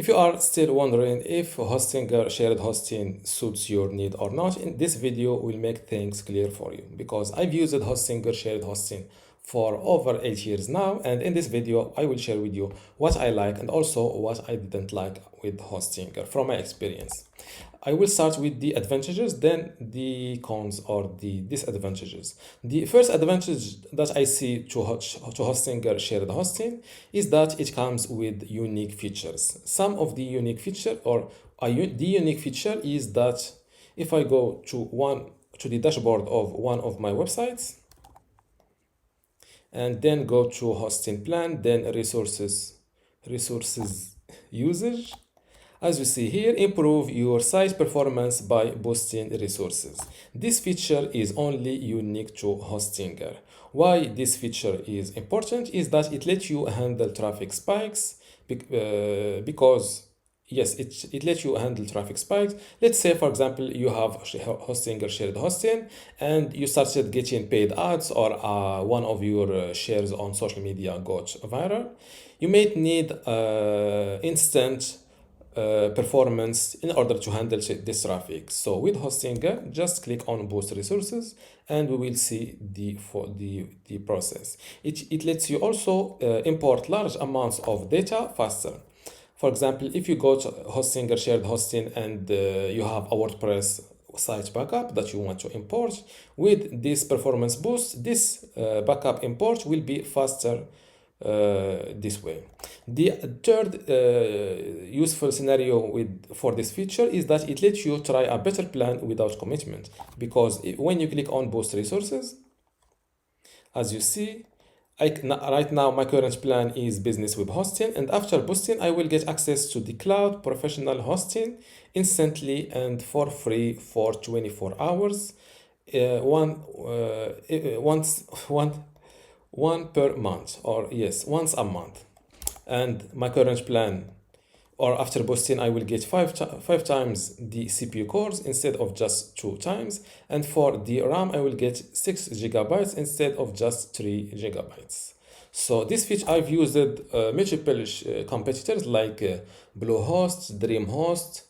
If you are still wondering if Hostinger shared hosting suits your need or not, in this video will make things clear for you because I've used Hostinger shared hosting for over 8 years now, and in this video I will share with you what I like and also what I didn't like with Hostinger from my experience. I will start with the advantages, then the cons or the disadvantages. The first advantage that I see to Hostinger shared hosting is that it comes with unique features. Some of the unique feature the unique feature is that if I go to the dashboard of one of my websites and then go to hosting plan, then resources usage. As you see here, improve your site performance by boosting resources. This feature is only unique to Hostinger. Why this feature is important is that it lets you handle traffic spikes because yes, it lets you handle traffic spikes. Let's say, for example, you have Hostinger shared hosting and you started getting paid ads or one of your shares on social media got viral. You may need instant performance in order to handle this traffic. So with Hostinger, just click on boost resources and we will see the process. It lets you also import large amounts of data faster. For example, if you go to Hostinger shared hosting and you have a WordPress site backup that you want to import, with this performance boost, this backup import will be faster this way. The third useful scenario for this feature is that it lets you try a better plan without commitment, because when you click on boost resources, as you see, right now my current plan is business web hosting, and after boosting I will get access to the cloud professional hosting instantly and for free for 24 hours, one per month, or yes, once a month. And my current plan, or after boosting, I will get five times the CPU cores instead of just 2 times, and for the RAM I will get 6 gigabytes instead of just 3 gigabytes. So this feature I've used multiple competitors like Bluehost, DreamHost,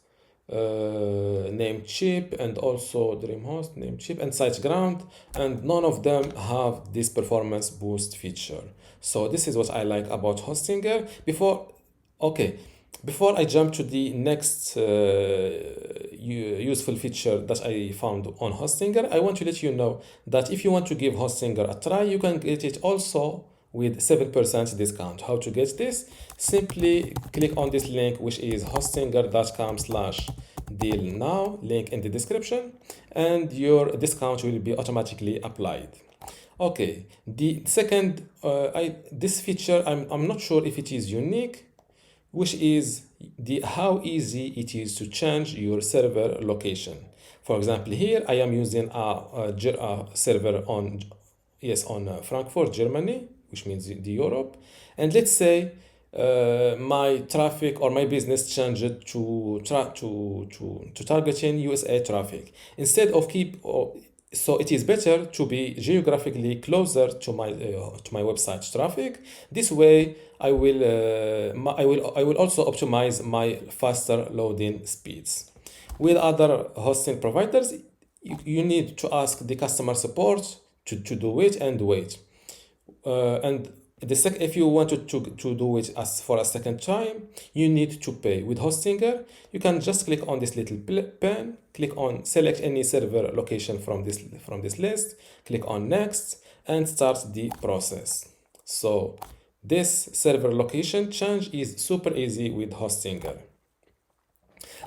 Namecheap, and also DreamHost, Namecheap, and SiteGround, and none of them have this performance boost feature. So this is what I like about Hostinger. Before I jump to the next useful feature that I found on Hostinger, I want to let you know that if you want to give Hostinger a try, you can get it also with 7% discount. How to get this? Simply click on this link, which is hostinger.com/deal now, link in the description, and your discount will be automatically applied. Okay, the second, this feature, I'm not sure if it is unique, which is how easy it is to change your server location. For example, here I am using a server on Frankfurt, Germany, which means the Europe. And let's say my traffic or my business changed to targeting USA traffic instead of so it is better to be geographically closer to my website traffic. This way, I will also optimize my faster loading speeds. With other hosting providers, you need to ask the customer support to do it and wait. And if you wanted to do it for a second time, you need to pay. With Hostinger, you can just click on this little pen, click on select any server location from this list, click on next, and start the process. So this server location change is super easy with Hostinger.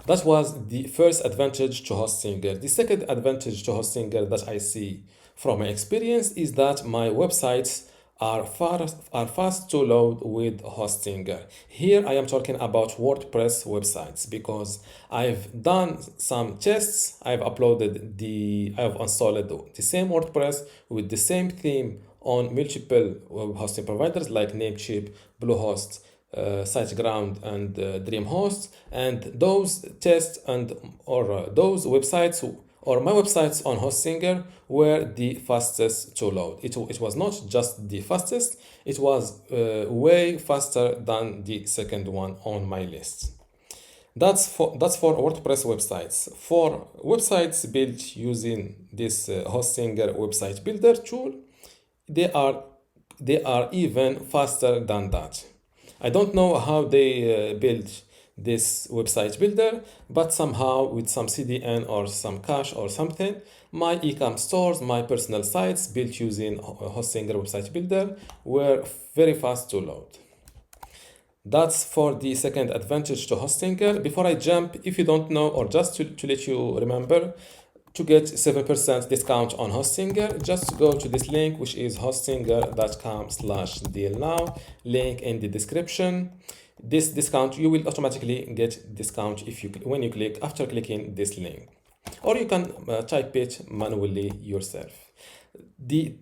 That was the first advantage to Hostinger. The second advantage to Hostinger that I see from my experience is that my websites are fast to load with Hostinger. Here I am talking about WordPress websites because I've done some tests. I've installed the same WordPress with the same theme on multiple web hosting providers like Namecheap, Bluehost, SiteGround, and DreamHost, and those tests or those websites or my websites on Hostinger were the fastest to load. It was not just the fastest, it was way faster than the second one on my list. That's for WordPress websites. For websites built using this Hostinger website builder tool, they are they are even faster than that. I don't know how they built this website builder, but somehow with some CDN or some cache or something, my ecom stores, my personal sites built using Hostinger website builder were very fast to load. That's for the second advantage to Hostinger. Before I jump, if you don't know, or just to let you remember, to get 7% discount on Hostinger, just go to this link, which is hostinger.com/deal now, link in the description. This discount, you will automatically get discount if you when you click after clicking this link, or you can type it manually yourself. The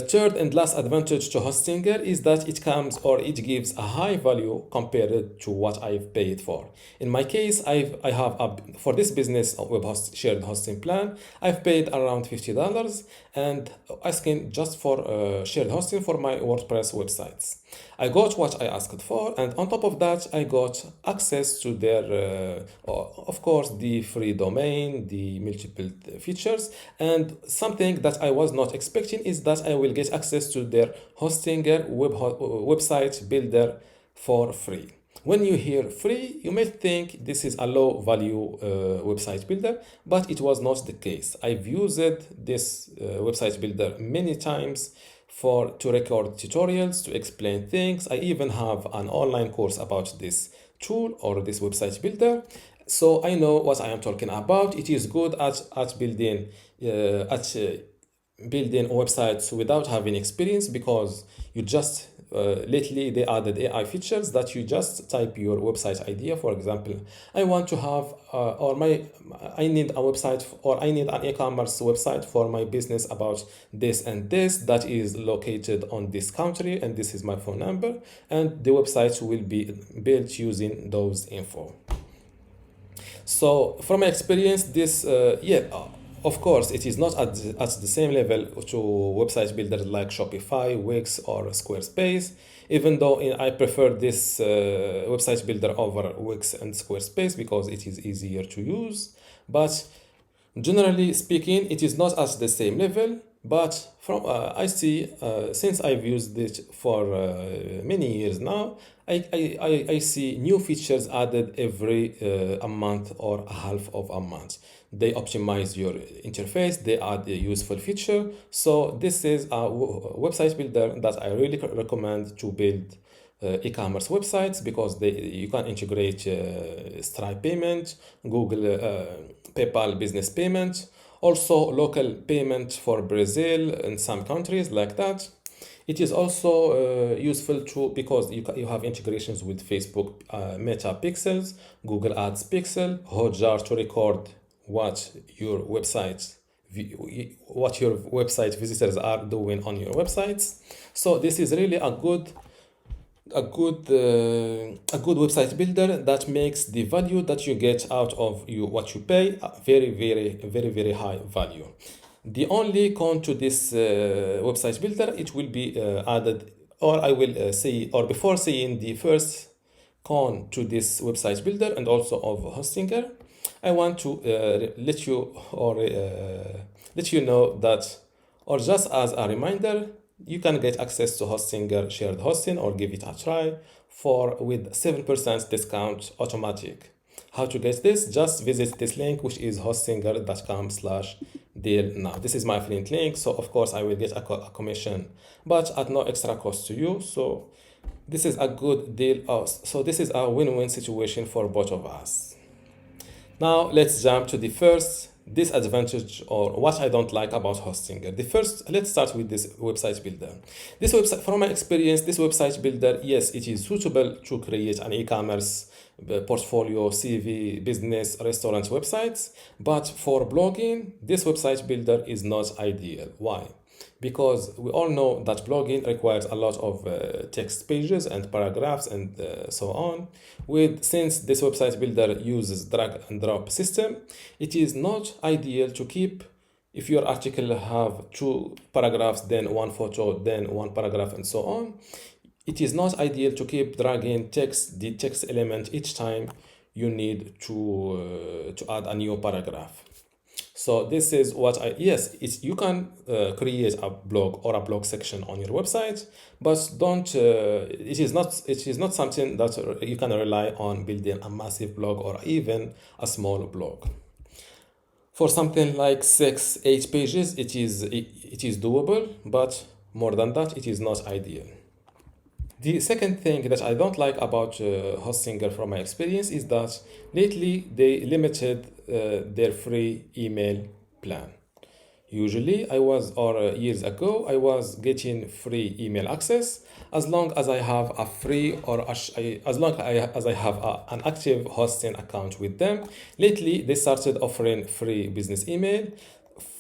third and last advantage to Hostinger is that it comes or it gives a high value compared to what I've paid for. In my case, I have for this business shared hosting plan, I've paid around $50 and asking just for shared hosting for my WordPress websites. I got what I asked for, and on top of that, I got access to their, of course, the free domain, the multiple features, and something that I was not expecting is that I will get access to their Hostinger website builder for free. When you hear free, you may think this is a low value website builder, but it was not the case. I've used this website builder many times to record tutorials, to explain things. I even have an online course about this tool or this website builder. So I know what I am talking about. It is good at building building websites without having experience, because you just lately they added AI features that you just type your website idea. For example, I want to have I need a website, or I need an e-commerce website for my business about this and this that is located on this country, and this is my phone number, and the website will be built using those info. So from my experience, this of course, it is not at the same level to website builders like Shopify, Wix, or Squarespace, even though I prefer this website builder over Wix and Squarespace because it is easier to use. But generally speaking, it is not at the same level. But from I see, since I've used it for many years now, I see new features added every a month or a half of a month. They optimize your interface, they add a useful feature. So this is a website builder that I really recommend to build e-commerce websites, because you can integrate Stripe payment, Google PayPal business payment, also local payment for Brazil and some countries like that. It is also useful too because you have integrations with Facebook Meta Pixels, Google Ads Pixel, Hotjar to record what your website visitors are doing on your websites. So this is really a good website builder that makes the value that you get out of what you pay very, very, very, very high value. The only con to this website builder, it will be added, or I will say, or before saying the first con to this website builder and also of Hostinger, I want to let you know that, or just as a reminder, you can get access to Hostinger shared hosting or give it a try with 7% discount automatic. How to get this? Just visit this link, which is hostinger.com/deal now. This is my affiliate link, so of course I will get a commission, but at no extra cost to you. So this is a good deal. So this is a win-win situation for both of us. Now let's jump to the first disadvantage, or what I don't like about Hostinger. Let's start with this website builder. This website, from my experience, this website builder, yes, it is suitable to create an e-commerce portfolio, CV, business, restaurant websites, but for blogging, this website builder is not ideal. Why? Because we all know that blogging requires a lot of text pages and paragraphs and so on. Since this website builder uses drag and drop system, it is not ideal to keep, if your article have 2 paragraphs, then 1 photo, then 1 paragraph, and so on. It is not ideal to keep dragging the text element each time you need to add a new paragraph. So this is what yes, you can create a blog or a blog section on your website, but don't, it is not something that you can rely on building a massive blog or even a small blog. For something like 6-8 pages, it is doable, but more than that, it is not ideal. The second thing that I don't like about Hostinger from my experience is that lately they limited their free email plan. Usually, years ago, I was getting free email access as long as I have a free or as long as I have an active hosting account with them. Lately, they started offering free business email,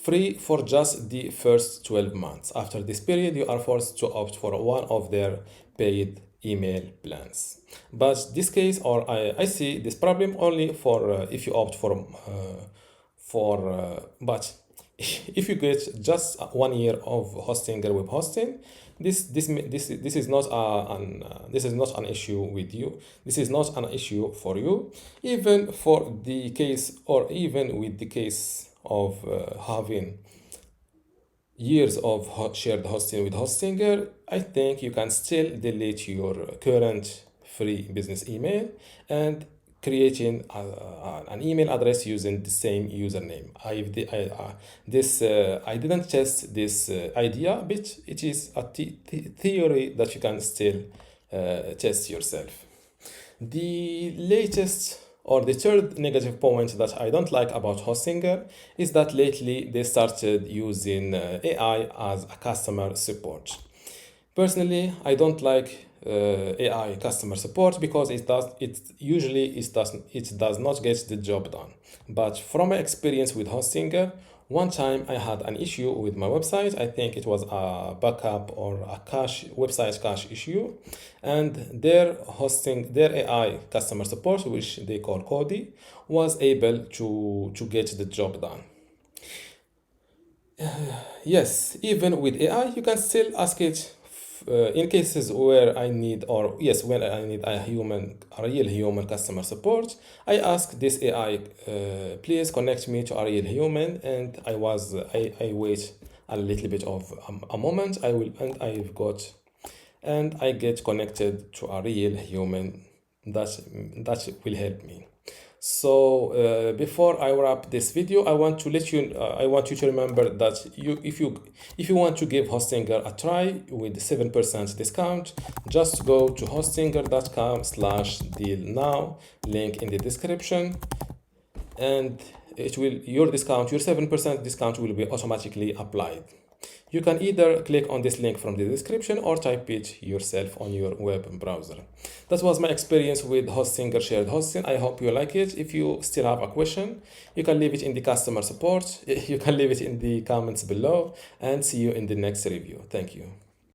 free for just the first 12 months. After this period, you are forced to opt for one of their paid email plans. But this case, or I see this problem only for if you opt but if you get just 1 year of Hostinger web hosting, this is not this is not an issue with you. This is not an issue for you. Even for the case, or even with the case of having years of shared hosting with Hostinger, I think you can still delete your current free business email and creating an email address using the same username. I didn't test this idea, but it is a theory that you can still test yourself. The latest or the third negative point that I don't like about Hostinger is that lately they started using AI as a customer support. Personally, I don't like AI customer support because it does not get the job done. But from my experience with Hostinger, one time I had an issue with my website. I think it was a backup or a website cache issue, and their AI customer support, which they call Cody, was able to get the job done. Yes, even with AI, you can still ask it in cases where I need, when I need a real human customer support. I ask this AI, please connect me to a real human, and I wait a little bit of a moment. I get connected to a real human that will help me. So before I wrap this video, I want you to remember that if you want to give Hostinger a try with 7% discount, just go to hostinger.com/deal now, link in the description, and your 7% discount will be automatically applied. You can either click on this link from the description or type it yourself on your web browser. That was my experience with Hostinger shared hosting. I hope you like it. If you still have a question, you can leave it in the customer support. You can leave it in the comments below, and see you in the next review. Thank you.